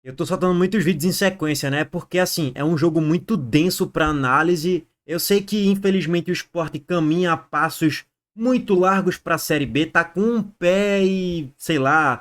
Eu tô soltando muitos vídeos em sequência, né? Porque assim, é um jogo muito denso para análise. Eu sei que infelizmente o Sport caminha a passos muito largos para a Série B, tá com um pé e, sei lá,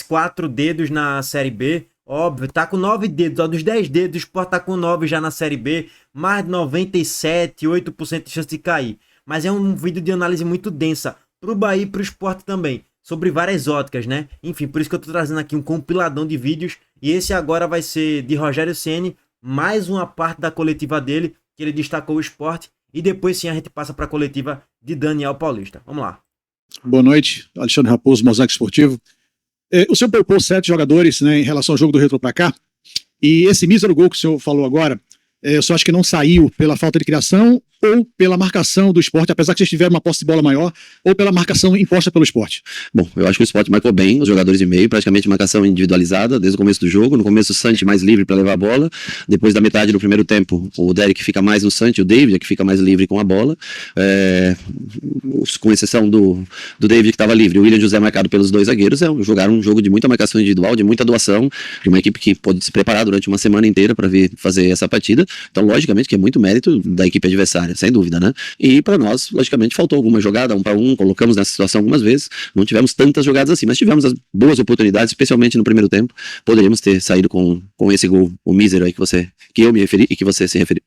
4 dedos na Série B. Óbvio, tá com 9 dedos, ó, dos 10 dedos, o Sport tá com 9 já na Série B, mais de 97, 8% de chance de cair. Mas é um vídeo de análise muito densa pro Bahia e pro Sport também, sobre várias óticas, né? Enfim, por isso que eu tô trazendo aqui um compiladão de vídeos e esse agora vai ser de Rogério Ceni, mais uma parte da coletiva dele, que ele destacou o esporte, e depois sim a gente passa para a coletiva de Daniel Paulista. Vamos lá. Boa noite, Alexandre Raposo, Mosaico Esportivo. O senhor poupou 7 jogadores, né, em relação ao jogo do Retro para cá, e esse mísero gol que o senhor falou agora, eu só acho que não saiu pela falta de criação ou pela marcação do Sport, apesar que vocês tiveram uma posse de bola maior, ou pela marcação imposta pelo Sport. Bom, eu acho que o Sport marcou bem, os jogadores de meio, praticamente marcação individualizada desde o começo do jogo. No começo o Santi mais livre para levar a bola, depois da metade do primeiro tempo o Derek fica mais no Santi, o David que fica mais livre com a bola, com exceção do David que estava livre, o William José marcado pelos dois zagueiros. Jogaram um jogo de muita marcação individual, de muita doação, de uma equipe que pôde se preparar durante uma semana inteira para vir fazer essa partida. Então, logicamente que é muito mérito da equipe adversária, sem dúvida, né? E para nós, logicamente, faltou alguma jogada, 1-1, colocamos nessa situação algumas vezes, não tivemos tantas jogadas assim, mas tivemos as boas oportunidades, especialmente no primeiro tempo. Poderíamos ter saído com esse gol, o mísero aí que eu me referi e que você se referiu.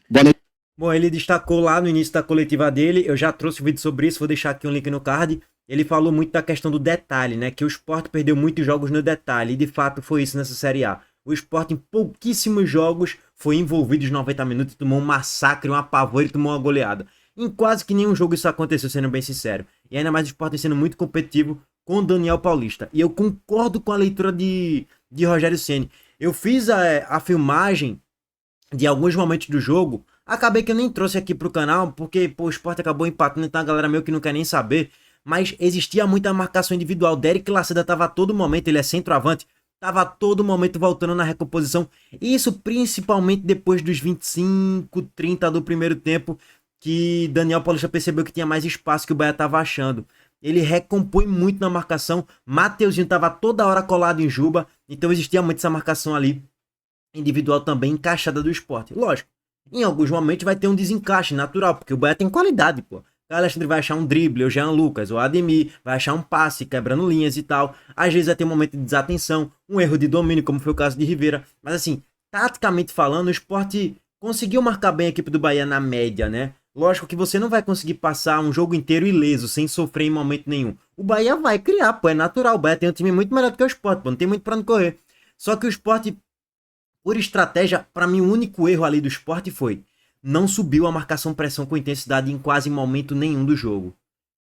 Boa noite. Bom, ele destacou lá no início da coletiva dele, eu já trouxe um vídeo sobre isso, vou deixar aqui um link no card. Ele falou muito da questão do detalhe, né? Que o Sport perdeu muitos jogos no detalhe, e de fato foi isso nessa Série A. O Sport em pouquíssimos jogos foi envolvido os 90 minutos, tomou um massacre, um apavoro e tomou uma goleada. Em quase que nenhum jogo isso aconteceu, sendo bem sincero. E ainda mais o Sport sendo muito competitivo com o Daniel Paulista. E eu concordo com a leitura de Rogério Ceni. Eu fiz a filmagem de alguns momentos do jogo. Acabei que eu nem trouxe aqui pro canal, porque pô, o Sport acabou empatando, então a galera meio que não quer nem saber. Mas existia muita marcação individual. Derek Lacerda tava a todo momento, ele é centroavante, tava a todo momento voltando na recomposição. Isso principalmente depois dos 25, 30 do primeiro tempo, que Daniel Paulista percebeu que tinha mais espaço que o Bahia tava achando. Ele recompõe muito na marcação. Mateuzinho tava toda hora colado em Juba, então existia muito essa marcação ali individual também encaixada do Sport. Lógico, em alguns momentos vai ter um desencaixe natural, porque o Bahia tem qualidade, pô. O Alexandre vai achar um drible, o Jean Lucas, o Ademir, vai achar um passe, quebrando linhas e tal. Às vezes vai ter um momento de desatenção, um erro de domínio, como foi o caso de Rivera. Mas assim, taticamente falando, o Sport conseguiu marcar bem a equipe do Bahia na média, né? Lógico que você não vai conseguir passar um jogo inteiro ileso, sem sofrer em momento nenhum. O Bahia vai criar, pô, é natural. O Bahia tem um time muito melhor do que o Sport, pô, não tem muito pra onde correr. Só que o Sport, por estratégia, para mim o único erro ali do Sport foi não subiu a marcação-pressão com intensidade em quase momento nenhum do jogo.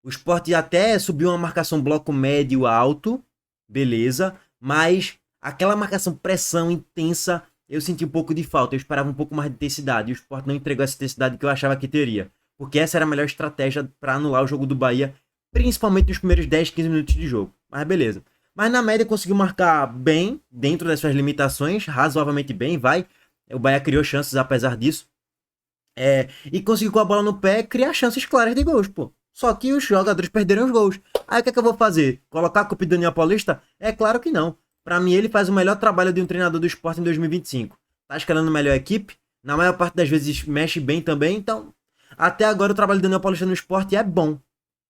O Sport até subiu uma marcação bloco médio alto, beleza, mas aquela marcação-pressão intensa eu senti um pouco de falta, eu esperava um pouco mais de intensidade, e o Sport não entregou essa intensidade que eu achava que teria, porque essa era a melhor estratégia para anular o jogo do Bahia, principalmente nos primeiros 10, 15 minutos de jogo, mas beleza. Mas na média conseguiu marcar bem, dentro das suas limitações, razoavelmente bem, vai. O Bahia criou chances apesar disso. E conseguiu com a bola no pé criar chances claras de gols, pô. Só que os jogadores perderam os gols. Aí o que é que eu vou fazer? Colocar a culpa do Daniel Paulista? É claro que não. Pra mim ele faz o melhor trabalho de um treinador do esporte em 2025. Tá escalando a melhor equipe. Na maior parte das vezes mexe bem também. Então, até agora o trabalho do Daniel Paulista no esporte é bom.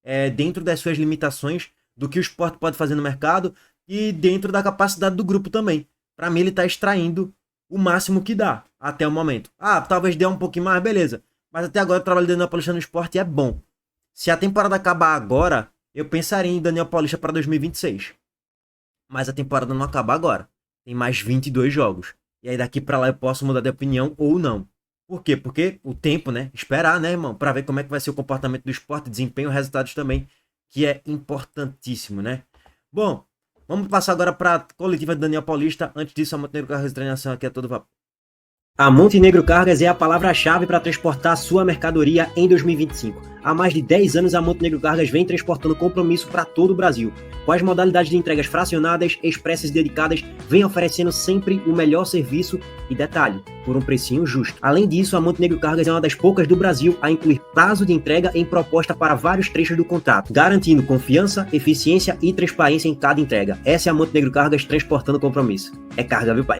É dentro das suas limitações, do que o esporte pode fazer no mercado e dentro da capacidade do grupo também. Para mim, ele está extraindo o máximo que dá até o momento. Ah, talvez dê um pouquinho mais, beleza. Mas até agora o trabalho do Daniel Paulista no esporte é bom. Se a temporada acabar agora, eu pensaria em Daniel Paulista para 2026. Mas a temporada não acaba agora. Tem mais 22 jogos. E aí daqui para lá eu posso mudar de opinião ou não. Por quê? Porque o tempo, né? Esperar, né, irmão? Para ver como é que vai ser o comportamento do esporte, desempenho e resultados também, que é importantíssimo, né? Bom, vamos passar agora para a coletiva de Daniel Paulista. Antes disso, a Montenegro Carlos de treinação aqui a todo vapor. A Montenegro Cargas é a palavra-chave para transportar sua mercadoria em 2025. Há mais de 10 anos, a Montenegro Cargas vem transportando compromisso para todo o Brasil. Com as modalidades de entregas fracionadas, expressas e dedicadas, vem oferecendo sempre o melhor serviço e detalhe, por um precinho justo. Além disso, a Montenegro Cargas é uma das poucas do Brasil a incluir prazo de entrega em proposta para vários trechos do contrato, garantindo confiança, eficiência e transparência em cada entrega. Essa é a Montenegro Cargas transportando compromisso. É carga, viu, pai?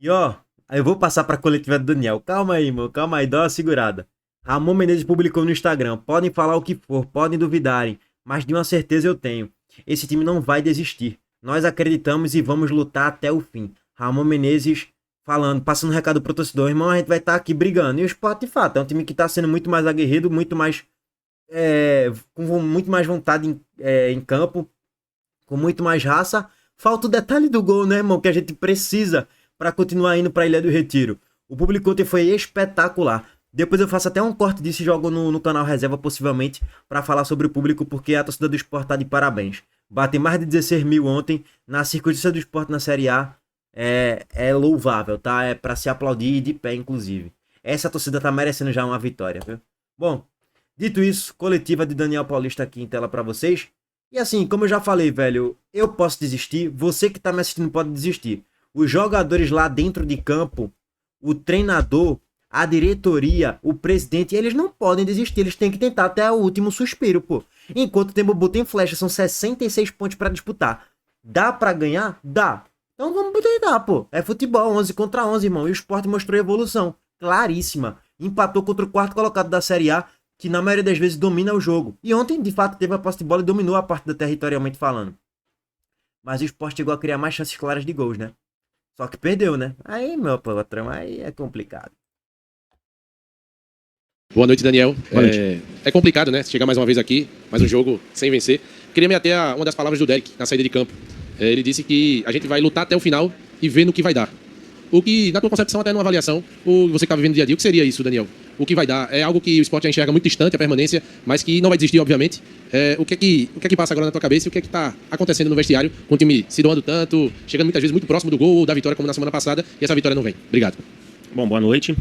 E ó, eu vou passar para a coletiva do Daniel. Calma aí, irmão. Calma aí. Dá uma segurada. Ramon Menezes publicou no Instagram. Podem falar o que for, podem duvidarem. Mas de uma certeza eu tenho. Esse time não vai desistir. Nós acreditamos e vamos lutar até o fim. Ramon Menezes falando, passando um recado pro torcedor. Irmão, a gente vai estar aqui brigando. E o Sport, de fato, é um time que está sendo muito mais aguerrido, muito mais... com muito mais vontade em campo. Com muito mais raça. Falta o detalhe do gol, né, irmão? Que a gente precisa para continuar indo para a Ilha do Retiro. O público ontem foi espetacular. Depois eu faço até um corte disso e jogo no canal Reserva, possivelmente, para falar sobre o público, porque a torcida do Sport tá de parabéns. Batem mais de 16 mil ontem, na circunstância do Sport na Série A, é louvável, tá? É para se aplaudir de pé, inclusive. Essa torcida tá merecendo já uma vitória, viu? Bom, dito isso, coletiva de Daniel Paulista aqui em tela para vocês. E assim, como eu já falei, velho, eu posso desistir, você que tá me assistindo pode desistir. Os jogadores lá dentro de campo, o treinador, a diretoria, o presidente, eles não podem desistir, eles têm que tentar até o último suspiro, pô. Enquanto o Tembo tem flecha, são 66 pontos pra disputar. Dá pra ganhar? Dá. Então vamos tentar, pô. É futebol, 11 contra 11, irmão. E o Sport mostrou evolução claríssima. Empatou contra o quarto colocado da Série A, que na maioria das vezes domina o jogo. E ontem, de fato, teve a posse de bola e dominou a partida territorialmente falando. Mas o Sport chegou a criar mais chances claras de gols, né? Só que perdeu, né? Aí, meu patrão, aí é complicado. Boa noite, Daniel. Boa noite. É complicado, né? Chegar mais uma vez aqui, mais um jogo sem vencer. Queria me ater a uma das palavras do Derek na saída de campo. Ele disse que a gente vai lutar até o final e ver no que vai dar. O que, na tua concepção, até numa avaliação, você que está vivendo dia a dia, o que seria isso, Daniel? O que vai dar? É algo que o Sport já enxerga muito distante, a permanência, mas que não vai desistir, obviamente. O que é que passa agora na tua cabeça e o que é que está acontecendo no vestiário, com o time se doando tanto, chegando muitas vezes muito próximo do gol ou da vitória, como na semana passada, e essa vitória não vem? Obrigado. Bom, boa noite.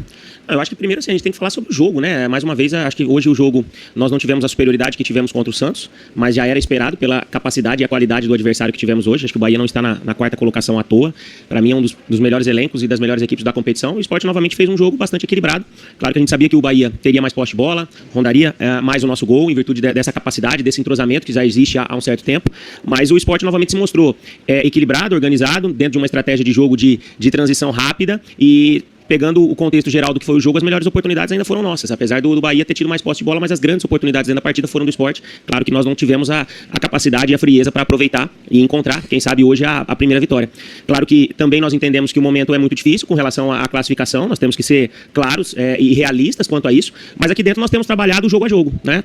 Eu acho que primeiro assim, a gente tem que falar sobre o jogo, né? Mais uma vez, acho que hoje o jogo nós não tivemos a superioridade que tivemos contra o Santos, mas já era esperado pela capacidade e a qualidade do adversário que tivemos hoje. Acho que o Bahia não está na quarta colocação à toa. Para mim é um dos melhores elencos e das melhores equipes da competição. O Sport novamente fez um jogo bastante equilibrado. Claro que a gente sabia que o Bahia teria mais posse de bola, rondaria mais o nosso gol, em virtude dessa capacidade, desse entrosamento que já existe há um certo tempo. Mas o Sport novamente se mostrou equilibrado, organizado, dentro de uma estratégia de jogo de transição rápida e... Pegando o contexto geral do que foi o jogo, as melhores oportunidades ainda foram nossas. Apesar do Bahia ter tido mais posse de bola, mas as grandes oportunidades dentro da partida foram do Sport. Claro que nós não tivemos a capacidade e a frieza para aproveitar e encontrar, quem sabe hoje, a primeira vitória. Claro que também nós entendemos que o momento é muito difícil com relação à classificação. Nós temos que ser claros e realistas quanto a isso. Mas aqui dentro nós temos trabalhado jogo a jogo, né?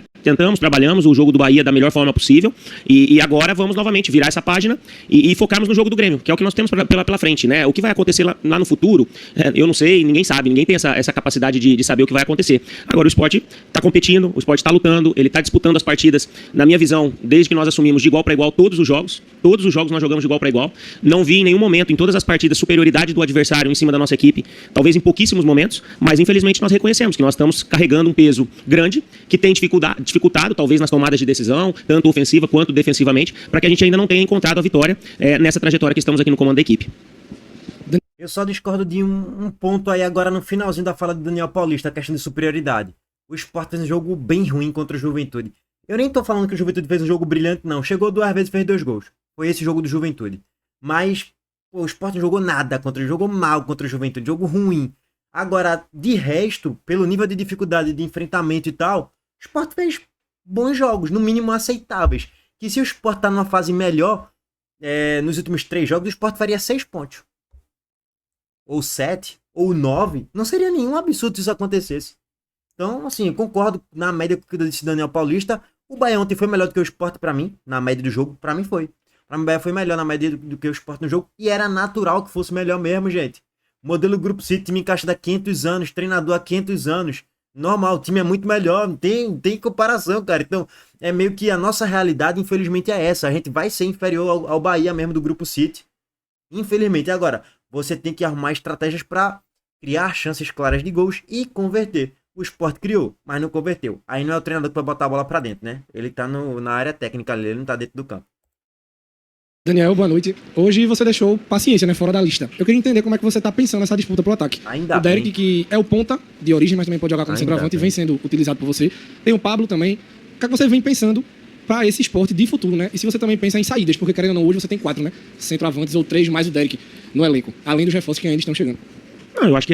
Trabalhamos o jogo do Bahia da melhor forma possível. E agora vamos novamente virar essa página e focarmos no jogo do Grêmio, que é o que nós temos pela frente, né? O que vai acontecer lá no futuro, eu não sei. Ninguém sabe, ninguém tem essa capacidade de saber o que vai acontecer. Agora o Sport está competindo, o Sport está lutando, ele está disputando as partidas, na minha visão, desde que nós assumimos de igual para igual todos os jogos nós jogamos de igual para igual. Não vi em nenhum momento, em todas as partidas, superioridade do adversário em cima da nossa equipe, talvez em pouquíssimos momentos, mas infelizmente nós reconhecemos que nós estamos carregando um peso grande, que tem dificultado, talvez nas tomadas de decisão, tanto ofensiva quanto defensivamente, para que a gente ainda não tenha encontrado a vitória nessa trajetória que estamos aqui no comando da equipe. Eu só discordo de um ponto aí agora no finalzinho da fala do Daniel Paulista, a questão de superioridade. O Sport fez um jogo bem ruim contra o Juventude. Eu nem tô falando que o Juventude fez um jogo brilhante, não. Chegou 2 vezes e fez 2 gols. Foi esse jogo do Juventude. Mas pô, o Sport não jogou nada contra ele, jogou mal contra o Juventude, jogo ruim. Agora, de resto, pelo nível de dificuldade de enfrentamento e tal, o Sport fez bons jogos, no mínimo aceitáveis. Que se o Sport tá numa fase melhor, nos últimos 3 jogos, o Sport faria 6 pontos. Ou 7, ou 9, não seria nenhum absurdo se isso acontecesse. Então, assim, eu concordo na média com o que disse Daniel Paulista. O Bahia ontem foi melhor do que o Sport pra mim, na média do jogo, pra mim foi. Pra mim o Bahia foi melhor na média do que o Sport no jogo, e era natural que fosse melhor mesmo, gente. Modelo Grupo City, time encaixado há 500 anos, treinador há 500 anos. Normal, o time é muito melhor, não tem comparação, cara. Então, é meio que a nossa realidade, infelizmente, é essa. A gente vai ser inferior ao Bahia mesmo do Grupo City. Infelizmente. Agora, você tem que arrumar estratégias para criar chances claras de gols e converter. O Sport criou, mas não converteu. Aí não é o treinador que vai botar a bola pra dentro, né? Ele tá na área técnica ali, ele não tá dentro do campo. Daniel, boa noite. Hoje você deixou paciência, né, fora da lista. Eu queria entender como é que você tá pensando nessa disputa pro ataque. Ainda o Derek, bem. que é o ponta de origem, mas também pode jogar como Ainda centroavante e bem. vem sendo utilizado por você. Tem o Pablo também. O que é que você vem pensando para esse esporte de futuro, né? E se você também pensa em saídas, porque querendo ou não, hoje você tem 4, né? Centroavantes ou 3 mais o Derek no elenco, além dos reforços que ainda estão chegando. Não, eu acho que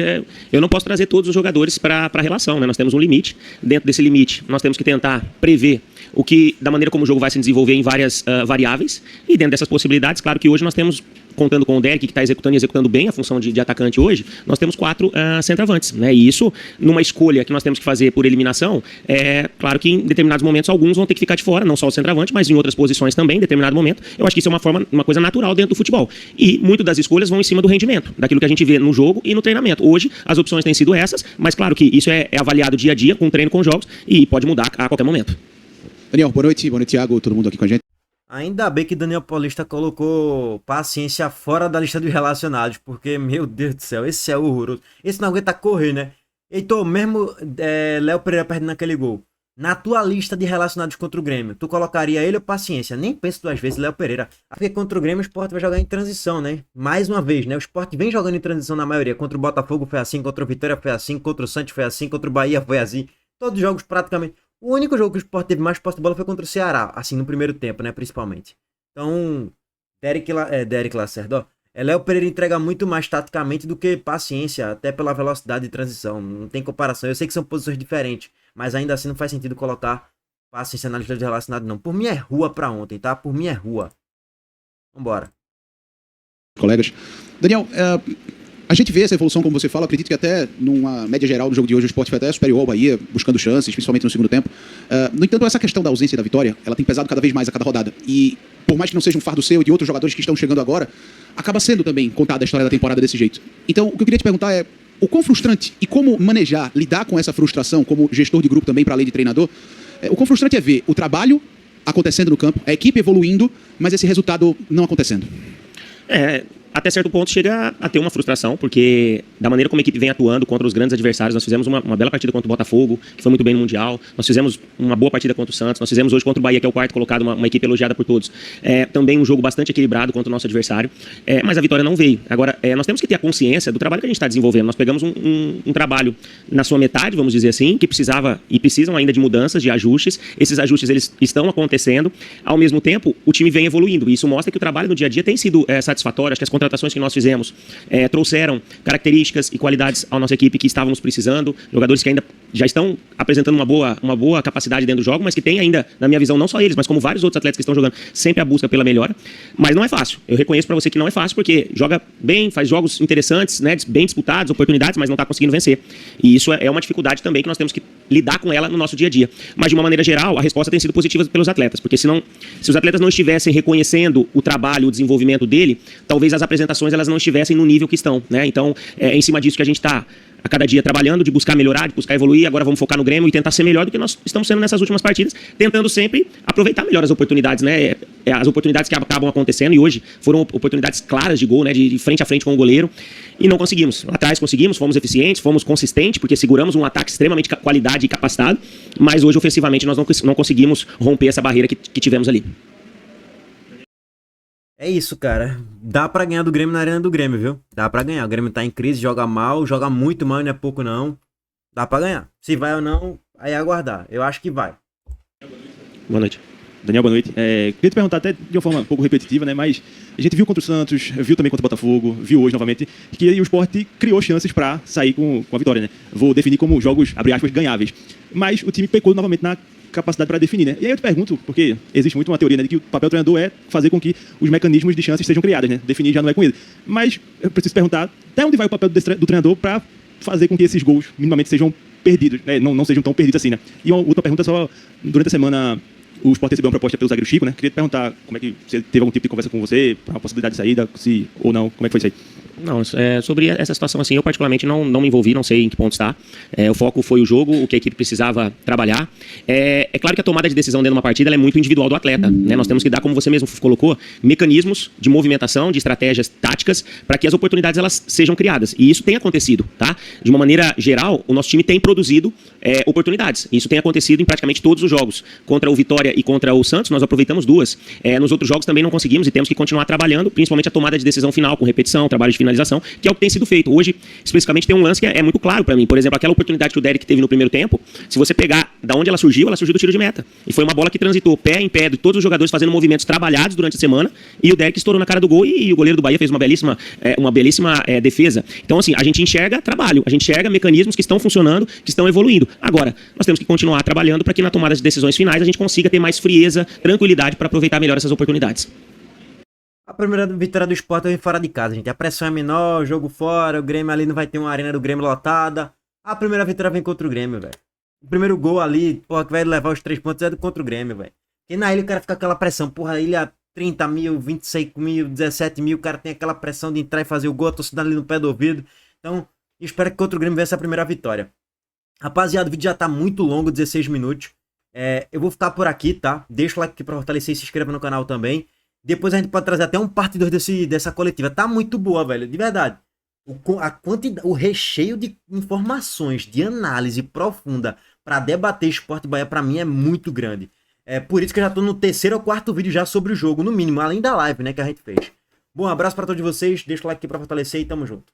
eu não posso trazer todos os jogadores para a relação, né? Nós temos um limite. Dentro desse limite, nós temos que tentar prever o que, da maneira como o jogo vai se desenvolver em várias variáveis. E dentro dessas possibilidades, claro que hoje nós temos, contando com o Derek, que está executando e executando bem a função de atacante hoje, nós temos 4 centroavantes, né? E isso, numa escolha que nós temos que fazer por eliminação, é claro que em determinados momentos alguns vão ter que ficar de fora, não só o centroavante, mas em outras posições também, em determinado momento. Eu acho que isso é uma coisa natural dentro do futebol. E muito das escolhas vão em cima do rendimento, daquilo que a gente vê no jogo e no treinamento. Hoje, as opções têm sido essas, mas claro que isso é avaliado dia a dia, com treino, com jogos, e pode mudar a qualquer momento. Daniel, boa noite, Thiago, todo mundo aqui com a gente. Ainda bem que Daniel Paulista colocou paciência fora da lista dos relacionados, porque, meu Deus do céu, esse é horroroso. Esse não aguenta correr, né? Heitor, mesmo Léo Pereira perdendo aquele gol, na tua lista de relacionados contra o Grêmio, tu colocaria ele ou paciência? Nem penso 2 vezes, Léo Pereira. Porque contra o Grêmio o Sport vai jogar em transição, né? Mais uma vez, né? O Sport vem jogando em transição na maioria. Contra o Botafogo foi assim, contra o Vitória foi assim, contra o Santos foi assim, contra o Bahia foi assim. Todos os jogos praticamente. O único jogo que o Sport teve mais posse de bola foi contra o Ceará, assim, no primeiro tempo, né, principalmente. Então, Derek Lacerda, ó, Léo Pereira entrega muito mais taticamente do que paciência, até pela velocidade de transição, não tem comparação. Eu sei que são posições diferentes, mas ainda assim não faz sentido colocar paciência na lista de relacionado, não. Por mim é rua pra ontem, tá? Por mim é rua. Vambora. Colegas. Daniel, a gente vê essa evolução, como você fala, acredito que até numa média geral do jogo de hoje o Sport foi até superior ao Bahia, buscando chances, principalmente no segundo tempo. No entanto, essa questão da ausência da vitória, ela tem pesado cada vez mais a cada rodada. E por mais que não seja um fardo seu e de outros jogadores que estão chegando agora, acaba sendo também contada a história da temporada desse jeito. Então, o que eu queria te perguntar é o quão frustrante e como manejar, lidar com essa frustração como gestor de grupo também, para além de treinador, o quão frustrante é ver o trabalho acontecendo no campo, a equipe evoluindo, mas esse resultado não acontecendo. Até certo ponto chega a ter uma frustração, porque da maneira como a equipe vem atuando contra os grandes adversários, nós fizemos uma bela partida contra o Botafogo, que foi muito bem no Mundial, nós fizemos uma boa partida contra o Santos, nós fizemos hoje contra o Bahia, que é o 4º colocado, uma equipe elogiada por todos. Também um jogo bastante equilibrado contra o nosso adversário, mas a vitória não veio. Agora, nós temos que ter a consciência do trabalho que a gente está desenvolvendo. Nós pegamos um trabalho na sua metade, vamos dizer assim, que precisava e precisam ainda de mudanças, de ajustes. Esses ajustes eles estão acontecendo. Ao mesmo tempo, o time vem evoluindo, e isso mostra que o trabalho no dia a dia tem sido satisfatório. Acho que as contratações que nós fizemos trouxeram características e qualidades à nossa equipe que estávamos precisando, jogadores que ainda já estão apresentando uma boa capacidade dentro do jogo, mas que tem ainda, na minha visão, não só eles, mas como vários outros atletas que estão jogando, sempre a busca pela melhora. Mas não é fácil. Eu reconheço para você que não é fácil, porque joga bem, faz jogos interessantes, né, bem disputados, oportunidades, mas não está conseguindo vencer. E isso é uma dificuldade também que nós temos que lidar com ela no nosso dia a dia. Mas de uma maneira geral, a resposta tem sido positiva pelos atletas, porque se os atletas não estivessem reconhecendo o trabalho, o desenvolvimento dele, talvez as apresentações elas não estivessem no nível que estão, né? Então, é em cima disso que a gente está a cada dia trabalhando, de buscar melhorar, de buscar evoluir. Agora vamos focar no Grêmio e tentar ser melhor do que nós estamos sendo nessas últimas partidas, tentando sempre aproveitar melhor as oportunidades, né? As oportunidades que acabam acontecendo, e hoje foram oportunidades claras de gol, né? De frente a frente com o goleiro, e não conseguimos. Lá atrás conseguimos, fomos eficientes, fomos consistentes, porque seguramos um ataque extremamente qualidade e capacitado, mas hoje ofensivamente nós não conseguimos romper essa barreira que tivemos ali. É isso, cara. Dá pra ganhar do Grêmio na arena do Grêmio, viu? Dá pra ganhar. O Grêmio tá em crise, joga mal, joga muito mal, não é pouco não. Dá pra ganhar. Se vai ou não, aí é aguardar. Eu acho que vai. Boa noite. Daniel, boa noite. Queria te perguntar até de uma forma um pouco repetitiva, né? Mas a gente viu contra o Santos, viu também contra o Botafogo, viu hoje novamente, que o Sport criou chances para sair com a vitória, né? Vou definir como jogos, abre aspas, ganháveis. Mas o time pecou novamente na capacidade para definir, né? E aí eu te pergunto, porque existe muito uma teoria, né, de que o papel do treinador é fazer com que os mecanismos de chances sejam criados, né? Definir já não é com ele. Mas eu preciso perguntar, até onde vai o papel do treinador para fazer com que esses gols minimamente sejam perdidos, né? Não sejam tão perdidos assim, né? E uma outra pergunta só, durante a semana o Sport recebeu uma proposta pelo zagueiro Chico, né? Queria te perguntar como é que você teve algum tipo de conversa com você, para uma possibilidade de saída, se ou não, como é que foi isso aí? Não, sobre essa situação, assim, eu particularmente não me envolvi, não sei em que ponto está. O foco foi o jogo, o que a equipe precisava trabalhar. É claro que a tomada de decisão dentro de uma partida ela é muito individual do atleta, né? Nós temos que dar, como você mesmo colocou, mecanismos de movimentação, de estratégias táticas, para que as oportunidades elas sejam criadas. E isso tem acontecido, tá? De uma maneira geral, o nosso time tem produzido oportunidades. Isso tem acontecido em praticamente todos os jogos. Contra o Vitória e contra o Santos, nós aproveitamos duas. Nos outros jogos também não conseguimos e temos que continuar trabalhando, principalmente a tomada de decisão final, com repetição, trabalho de finalização, que é o que tem sido feito. Hoje, especificamente, tem um lance que é muito claro para mim. Por exemplo, aquela oportunidade que o Derek teve no primeiro tempo, se você pegar da onde ela surgiu do tiro de meta. E foi uma bola que transitou pé em pé de todos os jogadores fazendo movimentos trabalhados durante a semana, e o Derek estourou na cara do gol e o goleiro do Bahia fez uma belíssima defesa. Então, assim, a gente enxerga trabalho, a gente enxerga mecanismos que estão funcionando, que estão evoluindo. Agora, nós temos que continuar trabalhando para que na tomada de decisões finais a gente consiga ter mais frieza, tranquilidade para aproveitar melhor essas oportunidades. A primeira vitória do Sport vem fora de casa, gente. A pressão é menor, jogo fora, o Grêmio ali não vai ter uma arena do Grêmio lotada. A primeira vitória vem contra o Grêmio, velho. O primeiro gol ali, porra, que vai levar os 3 pontos é contra o Grêmio, velho. Porque na ilha o cara fica com aquela pressão, porra, a ilha 30 mil, 26 mil, 17 mil, o cara tem aquela pressão de entrar e fazer o gol, a torcida ali no pé do ouvido. Então, espero que contra o Grêmio venha essa primeira vitória. Rapaziada, o vídeo já tá muito longo, 16 minutos. Eu vou ficar por aqui, tá? Deixa o like aqui pra fortalecer e se inscreva no canal também. Depois a gente pode trazer até um parte 2 dessa coletiva. Tá muito boa, velho. De verdade. O recheio de informações, de análise profunda para debater Sport Bahia, para mim, é muito grande. Por isso que eu já tô no 3º ou 4º vídeo já sobre o jogo, no mínimo, além da live, né, que a gente fez. Bom, abraço para todos vocês. Deixa o like aqui para fortalecer e tamo junto.